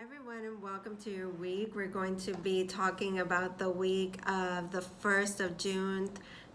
everyone, and welcome to your week. We're going to be talking about the week of the 1st of June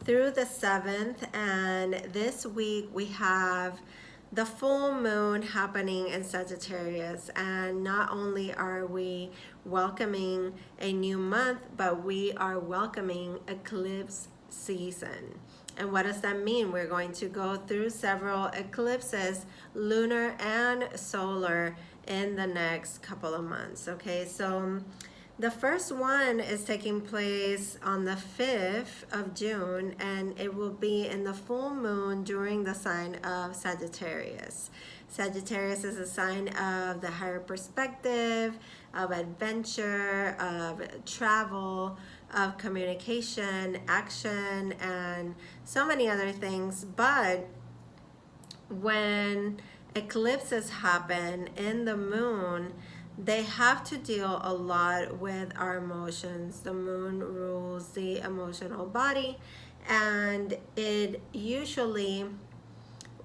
through the 7th. And this week we have the full moon happening in Sagittarius. And not only are we welcoming a new month, but we are welcoming eclipse season. And what does that mean? We're going to go through several eclipses, lunar and solar, in the next couple of months. Okay, so the first one is taking place on the 5th of June, and it will be in the full moon during the sign of Sagittarius. Sagittarius is a sign of the higher perspective, of adventure, of travel, of communication, action, and so many other things. But when eclipses happen in the moon, they have to deal a lot with our emotions. The moon rules the emotional body, and it usually,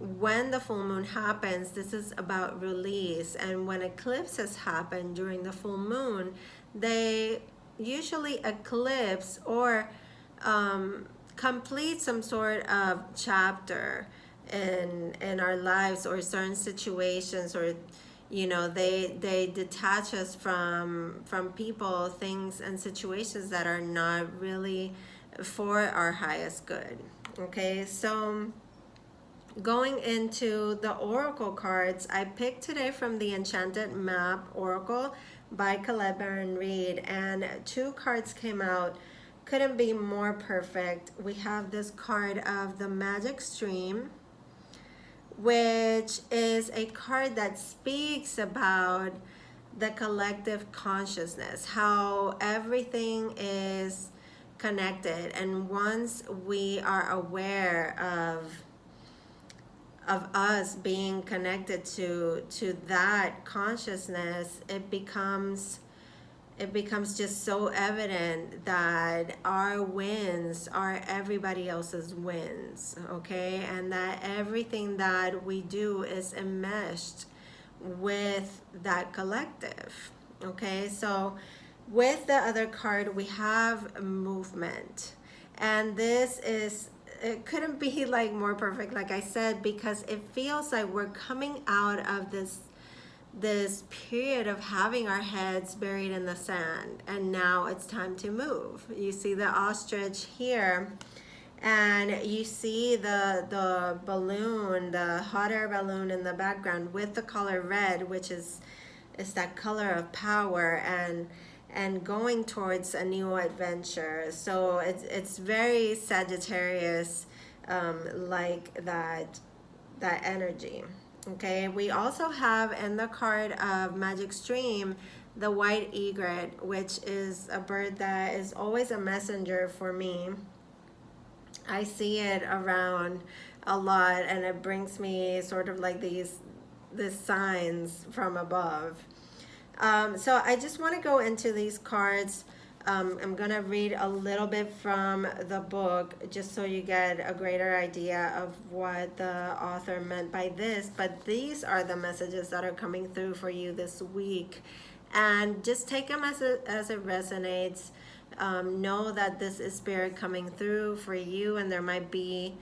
when the full moon happens, this is about release. And when eclipses happen during the full moon, they usually eclipse or complete some sort of chapter in our lives, or certain situations, or they detach us from people, things, and situations that are not really for our highest good. Okay, so going into the oracle cards, I picked today from the Enchanted Map Oracle by Caleb Baron Reed, and two cards came out. Couldn't be more perfect. We have this card of the Magic Stream, which is a card that speaks about the collective consciousness, how everything is connected. And once we are aware of us being connected to that consciousness, it becomes just so evident that our wins are everybody else's wins, okay? And that everything that we do is enmeshed with that collective, okay? So with the other card, we have movement. And this is, it couldn't be like more perfect, like I said, because it feels like we're coming out of this period of having our heads buried in the sand, and now it's time to move. You see the ostrich here, and you see the balloon, the hot air balloon in the background with the color red, which is that color of power and going towards a new adventure. So it's very Sagittarius, like that energy. Okay, we also have in the card of Magic Stream the white egret, which is a bird that is always a messenger for me. I see it around a lot, and it brings me sort of like these signs from above. So I just want to go into these cards. I'm going to read a little bit from the book just so you get a greater idea of what the author meant by this. But these are the messages that are coming through for you this week. And just take them as it resonates. Know that this is spirit coming through for you, and there might be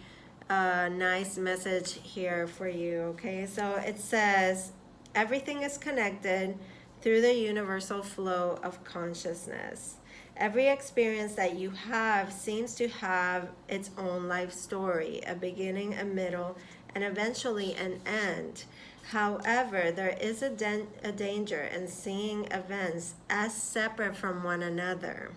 a nice message here for you. Okay, so it says, everything is connected through the universal flow of consciousness. Every experience that you have seems to have its own life story, a beginning, a middle, and eventually an end. However, there is a danger in seeing events as separate from one another,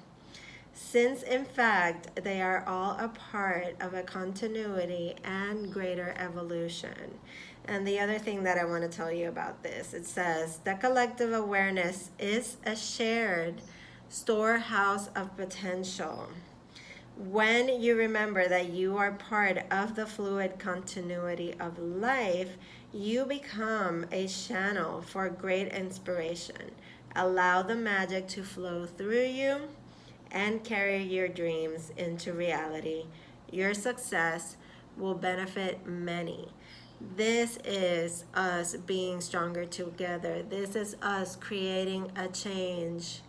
since in fact they are all a part of a continuity and greater evolution. And the other thing that I want to tell you about this, it says, the collective awareness is a shared storehouse of potential. When you remember that you are part of the fluid continuity of life, you become a channel for great inspiration. Allow the magic to flow through you and carry your dreams into reality. Your success will benefit many. This is us being stronger together. This is us creating a change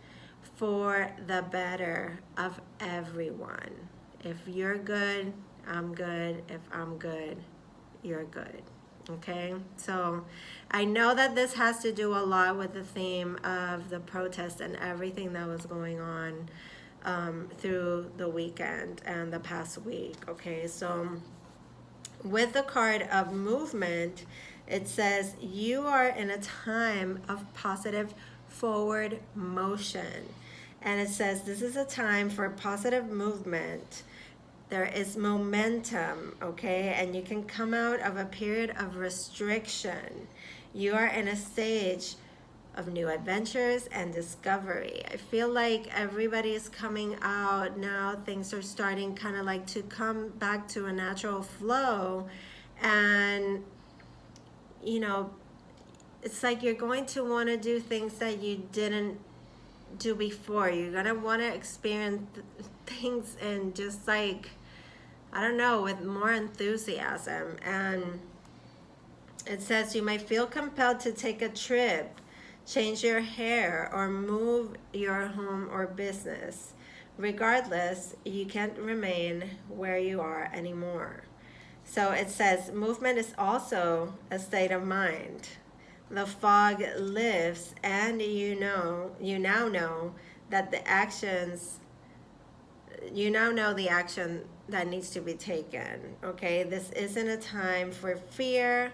for the better of everyone. If you're good, I'm good. If I'm good, you're good. Okay, so I know that this has to do a lot with the theme of the protest and everything that was going on through the weekend and the past week. Okay, so with the card of movement, it says you are in a time of positive forward motion. And it says this is a time for positive movement. There is momentum, okay? And you can come out of a period of restriction. You are in a stage of new adventures and discovery. I feel like everybody is coming out now. Things are starting kind of like to come back to a natural flow. And, you know, it's like you're going to want to do things that you didn't do before. You're going to want to experience things and just like, I don't know, with more enthusiasm. And it says you might feel compelled to take a trip, change your hair, or move your home or business. Regardless, you can't remain where you are anymore. So it says movement is also a state of mind. The fog lifts, and you now know that the actions, you now know the action that needs to be taken. Okay, this isn't a time for fear.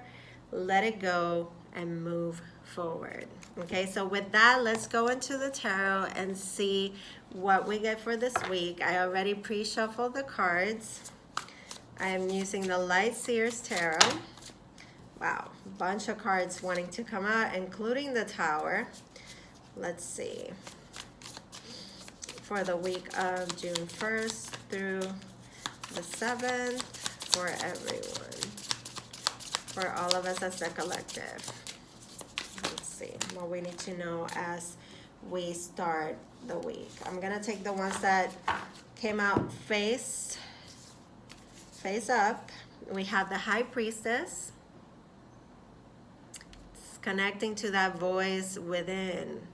Let it go and move forward. Okay, so with that, let's go into the tarot and see what we get for this week. I already pre-shuffled the cards. I am using the Light Seers Tarot. Wow, bunch of cards wanting to come out, including the Tower. Let's see. For the week of June 1st through the 7th, for everyone. For all of us as a collective. Let's see what we need to know as we start the week. I'm gonna take the ones that came out face up. We have the High Priestess. It's connecting to that voice within.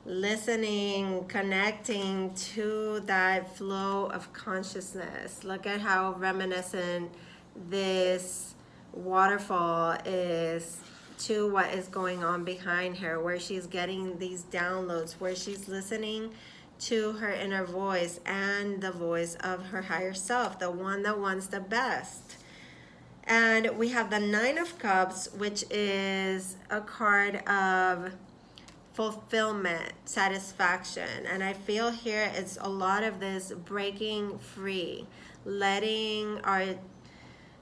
Listening, connecting to that flow of consciousness. Look at how reminiscent this waterfall is to what is going on behind her, where she's getting these downloads, where she's listening to her inner voice and the voice of her higher self, the one that wants the best. And we have the Nine of Cups, which is a card of fulfillment, satisfaction. And I feel here it's a lot of this breaking free, letting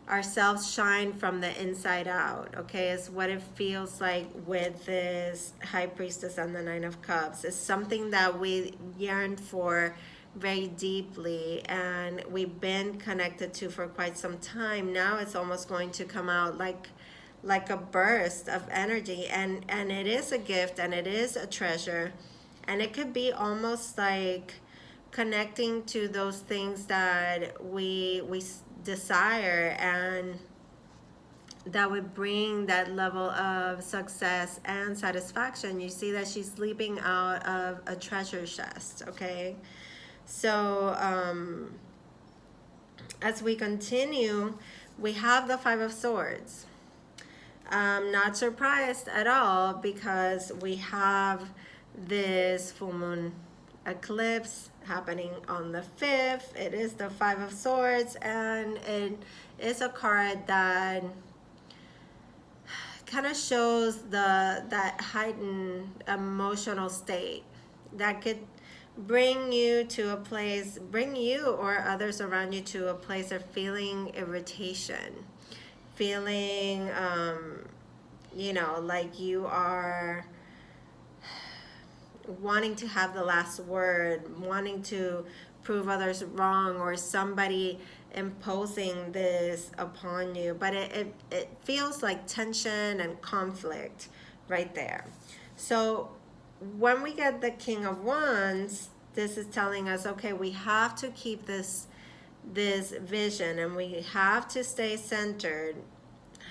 ourselves shine from the inside out. Okay, is what it feels like with this High Priestess and the Nine of Cups. It's something that we yearn for very deeply and we've been connected to for quite some time. Now it's almost going to come out like a burst of energy, and it is a gift and it is a treasure, and it could be almost like connecting to those things that we desire and that would bring that level of success and satisfaction. You see that she's leaping out of a treasure chest. Okay, so as we continue, we have the Five of Swords. I'm not surprised at all because we have this full moon eclipse happening on the 5th. It is the Five of Swords, and it is a card that kind of shows that heightened emotional state that could bring you to a place, bring you or others around you to a place of feeling irritation, feeling you know, like you are wanting to have the last word, wanting to prove others wrong, or somebody imposing this upon you. But it feels like tension and conflict right there. So when we get the King of Wands, this is telling us, okay, we have to keep this vision and we have to stay centered.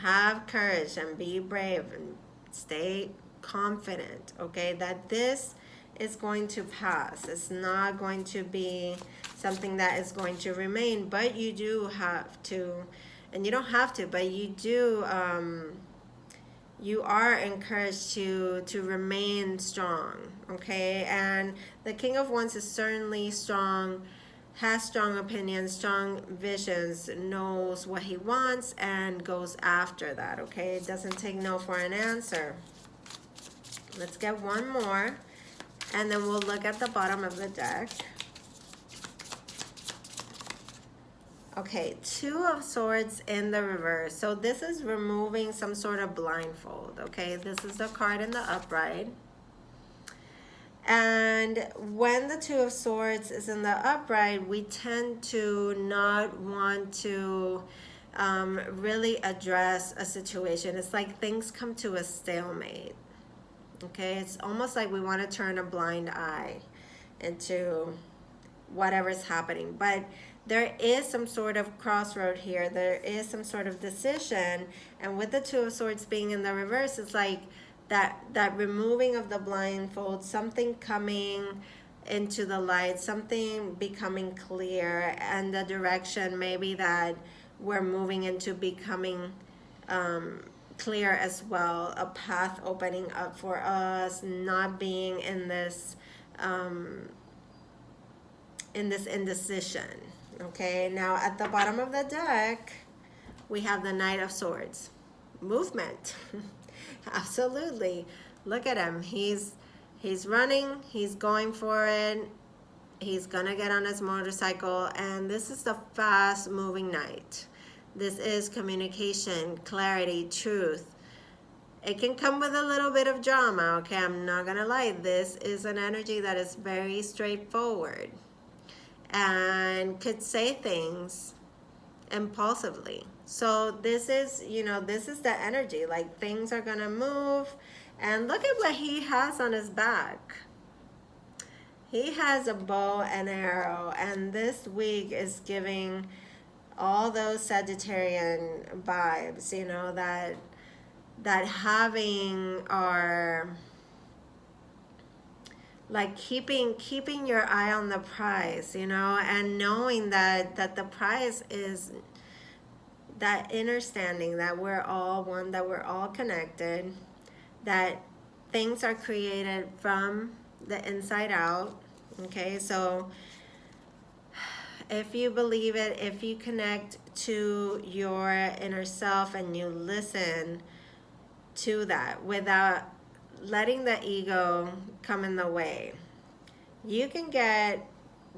have courage and be brave and stay confident, okay, that this is going to pass. It's not going to be something that is going to remain, but you do have to, and you don't have to, but you do, you are encouraged to remain strong, okay? And the King of Wands is certainly strong, has strong opinions, strong visions, knows what he wants, and goes after that, okay? It doesn't take no for an answer. Let's get one more, and then we'll look at the bottom of the deck. Okay, Two of Swords in the reverse. So this is removing some sort of blindfold, okay? This is the card in the upright. And when the Two of Swords is in the upright, we tend to not want to really address a situation. It's like things come to a stalemate, okay? It's almost like we want to turn a blind eye into whatever's happening. But there is some sort of crossroad here. There is some sort of decision. And with the Two of Swords being in the reverse, it's like that removing of the blindfold, something coming into the light, something becoming clear, and the direction maybe that we're moving into becoming clear as well. A path opening up for us, not being in this indecision. Okay, now at the bottom of the deck, we have the Knight of Swords. Movement. Absolutely. Look at him. He's running. He's going for it. He's gonna get on his motorcycle. And this is the fast-moving knight. This is communication, clarity, truth. It can come with a little bit of drama, okay? I'm not gonna lie. This is an energy that is very straightforward and could say things impulsively. So this is, you know, this is the energy, like things are gonna move. And look at what he has on his back. He has a bow and arrow, and this week is giving all those Sagittarian vibes, you know, that having our, like keeping your eye on the prize, you know, and knowing that the prize is that understanding that we're all one, that we're all connected, that things are created from the inside out, okay? So if you believe it, if you connect to your inner self and you listen to that without letting the ego come in the way, you can get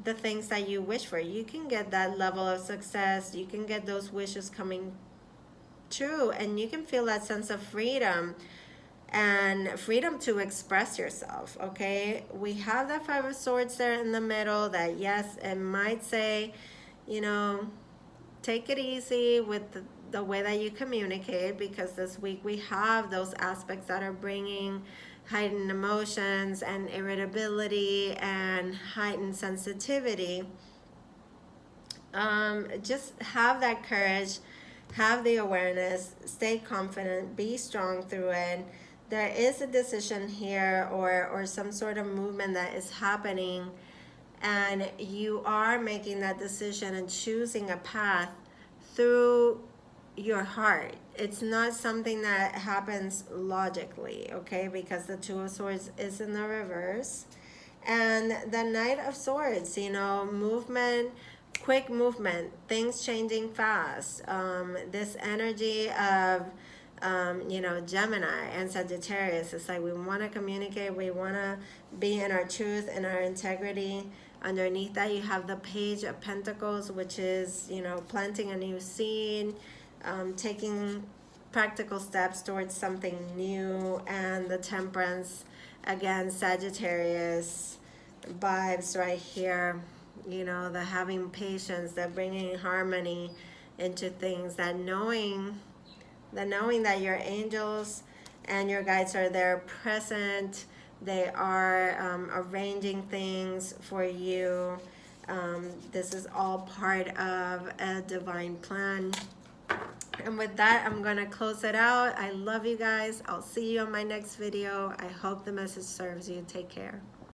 the things that you wish for. You can get that level of success. You can get those wishes coming true, and you can feel that sense of freedom and freedom to express yourself, okay? We have that Five of Swords there in the middle that, yes, it might say, you know, take it easy with the way that you communicate, because this week we have those aspects that are bringing heightened emotions and irritability and heightened sensitivity. Just have that courage, have the awareness, stay confident, be strong through it. There is a decision here or some sort of movement that is happening, and you are making that decision and choosing a path through your heart. It's not something that happens logically, okay? Because the Two of Swords is in the reverse. And the Knight of Swords, you know, movement, quick movement, things changing fast. This energy of, you know, Gemini and Sagittarius, it's like we want to communicate, we want to be in our truth and our integrity. Underneath that, you have the Page of Pentacles, which is, you know, planting a new seed, taking practical steps towards something new. And the Temperance, again, Sagittarius vibes right here, you know, the having patience, the bringing harmony into things, that knowing that your angels and your guides are there present. They are arranging things for you. This is all part of a divine plan. And with that, I'm going to close it out. I love you guys. I'll see you on my next video. I hope the message serves you. Take care.